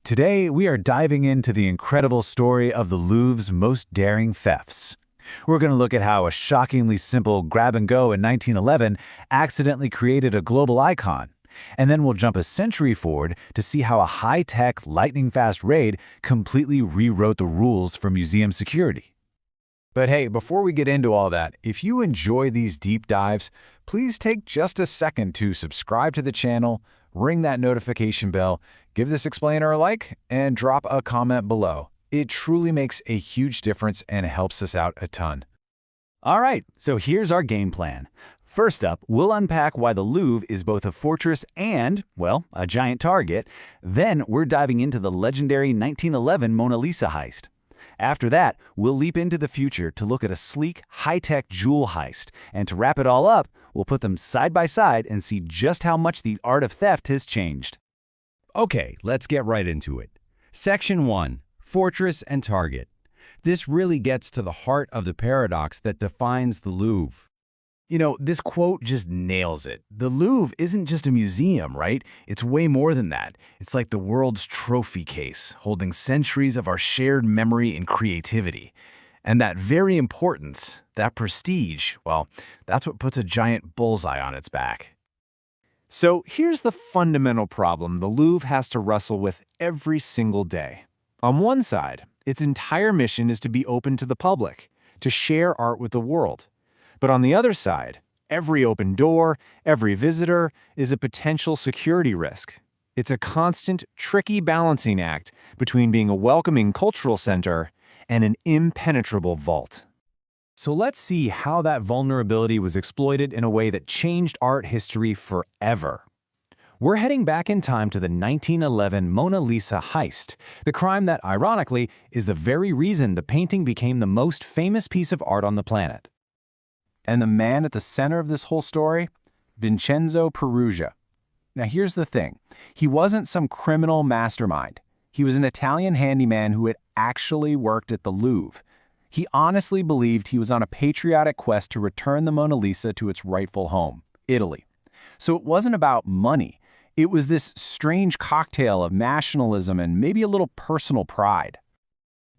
Today, we are diving into the incredible story of the Louvre's most daring thefts. We're going to look at how a shockingly simple grab-and-go in 1911 accidentally created a global icon. And then we'll jump a century forward to see how a high-tech, lightning-fast raid completely rewrote the rules for museum security. But hey, before we get into all that, if you enjoy these deep dives, please take just a second to subscribe to the channel, ring that notification bell, give this explainer a like, and drop a comment below. It truly makes a huge difference and helps us out a ton. All right, so here's our game plan. First up, we'll unpack why the Louvre is both a fortress and, well, a giant target. Then we're diving into the legendary 1911 Mona Lisa heist. After that, we'll leap into the future to look at a sleek, high-tech jewel heist. And to wrap it all up, we'll put them side by side and see just how much the art of theft has changed. Okay, let's get right into it. Section 1. Fortress and Target. This really gets to the heart of the paradox that defines the Louvre. You know, this quote just nails it. The Louvre isn't just a museum, right? It's way more than that. It's like the world's trophy case, holding centuries of our shared memory and creativity. And that very importance, that prestige, well, that's what puts a giant bullseye on its back. So here's the fundamental problem the Louvre has to wrestle with every single day. On one side, its entire mission is to be open to the public, to share art with the world. But on the other side, every open door, every visitor is a potential security risk. It's a constant, tricky balancing act between being a welcoming cultural center and an impenetrable vault. So let's see how that vulnerability was exploited in a way that changed art history forever. We're heading back in time to the 1911 Mona Lisa heist, the crime that, ironically, is the very reason the painting became the most famous piece of art on the planet. And the man at the center of this whole story? Vincenzo Peruggia. Now here's the thing. He wasn't some criminal mastermind. He was an Italian handyman who had actually worked at the Louvre. He honestly believed he was on a patriotic quest to return the Mona Lisa to its rightful home, Italy. So it wasn't about money. It was this strange cocktail of nationalism and maybe a little personal pride.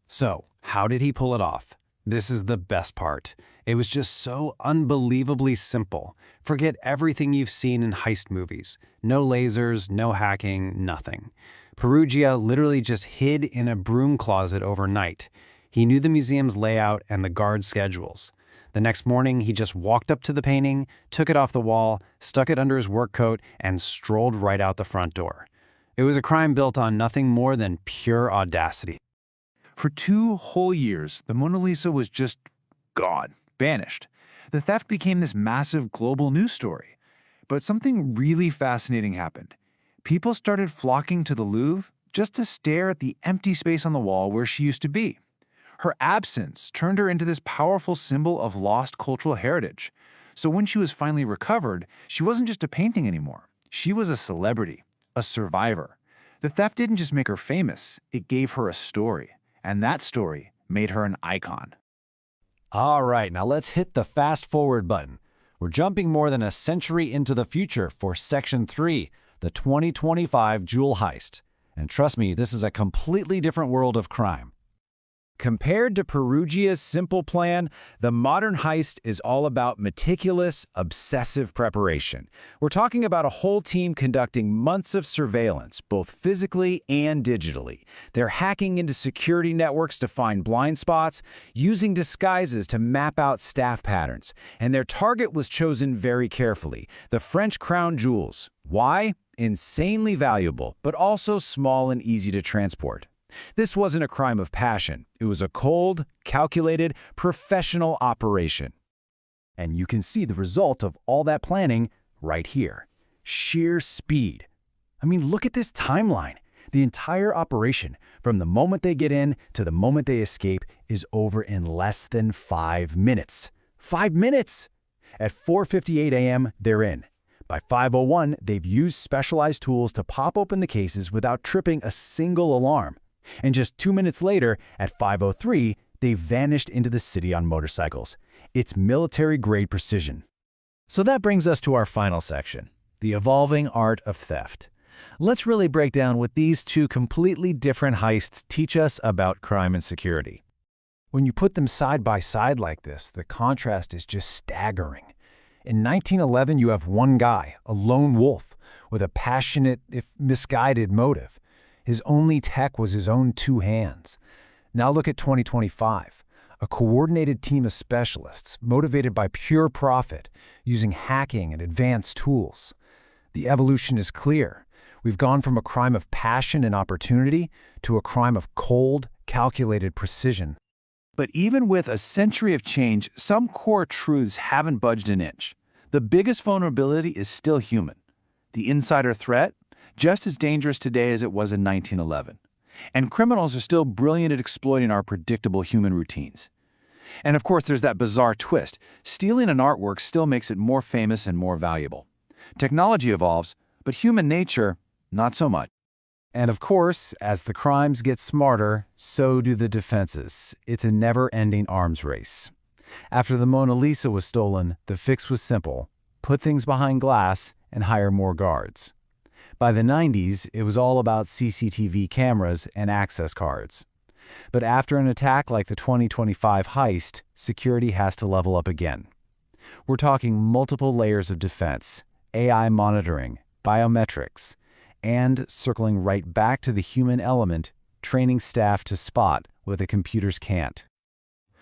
So, how did he pull it off? This is the best part. It was just so unbelievably simple. Forget everything you've seen in heist movies. No lasers, no hacking, nothing. Peruggia literally just hid in a broom closet overnight. He knew the museum's layout and the guard schedules. The next morning, he just walked up to the painting, took it off the wall, stuck it under his work coat, and strolled right out the front door. It was a crime built on nothing more than pure audacity. For 2 whole years, the Mona Lisa was just gone, vanished. The theft became this massive global news story. But something really fascinating happened. People started flocking to the Louvre just to stare at the empty space on the wall where she used to be. Her absence turned her into this powerful symbol of lost cultural heritage. So when she was finally recovered, she wasn't just a painting anymore. She was a celebrity, a survivor. The theft didn't just make her famous, it gave her a story. And that story made her an icon. All right, now let's hit the fast forward button. We're jumping more than a century into the future for Section 3, the 2025 jewel heist. And trust me, this is a completely different world of crime. Compared to Peruggia's simple plan, the modern heist is all about meticulous, obsessive preparation. We're talking about a whole team conducting months of surveillance, both physically and digitally. They're hacking into security networks to find blind spots, using disguises to map out staff patterns. And their target was chosen very carefully, the French crown jewels. Why? Insanely valuable, but also small and easy to transport. This wasn't a crime of passion. It was a cold, calculated, professional operation. And you can see the result of all that planning right here. Sheer speed. I mean, look at this timeline. The entire operation, from the moment they get in to the moment they escape, is over in less than 5 minutes. 5 minutes! At 4:58 a.m., they're in. By 5:01, they've used specialized tools to pop open the cases without tripping a single alarm. And just 2 minutes later, at 5:03, they vanished into the city on motorcycles. It's military-grade precision. So that brings us to our final section, the evolving art of theft. Let's really break down what these two completely different heists teach us about crime and security. When you put them side by side like this, the contrast is just staggering. In 1911, you have one guy, a lone wolf, with a passionate, if misguided, motive. His only tech was his own two hands. Now look at 2025. A coordinated team of specialists, motivated by pure profit, using hacking and advanced tools. The evolution is clear. We've gone from a crime of passion and opportunity to a crime of cold, calculated precision. But even with a century of change, some core truths haven't budged an inch. The biggest vulnerability is still human. The insider threat, just as dangerous today as it was in 1911. And criminals are still brilliant at exploiting our predictable human routines. And of course, there's that bizarre twist. Stealing an artwork still makes it more famous and more valuable. Technology evolves, but human nature, not so much. And of course, as the crimes get smarter, so do the defenses. It's a never-ending arms race. After the Mona Lisa was stolen, the fix was simple: put things behind glass and hire more guards. By the 90s, it was all about CCTV cameras and access cards. But after an attack like the 2025 heist, security has to level up again. We're talking multiple layers of defense, AI monitoring, biometrics, and circling right back to the human element, training staff to spot what the computers can't.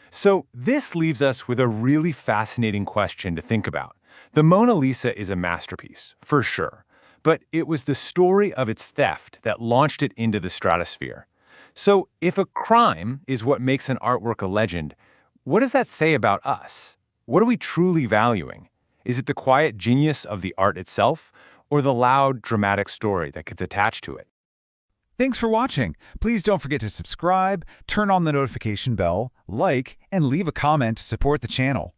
So this leaves us with a really fascinating question to think about. The Mona Lisa is a masterpiece, for sure. But it was the story of its theft that launched it into the stratosphere. So if a crime is what makes an artwork a legend, what does that say about us? What are we truly valuing? Is it the quiet genius of the art itself, or the loud, dramatic story that gets attached to it? Thanks for watching. Please don't forget to subscribe, turn on the notification bell, like, and leave a comment to support the channel.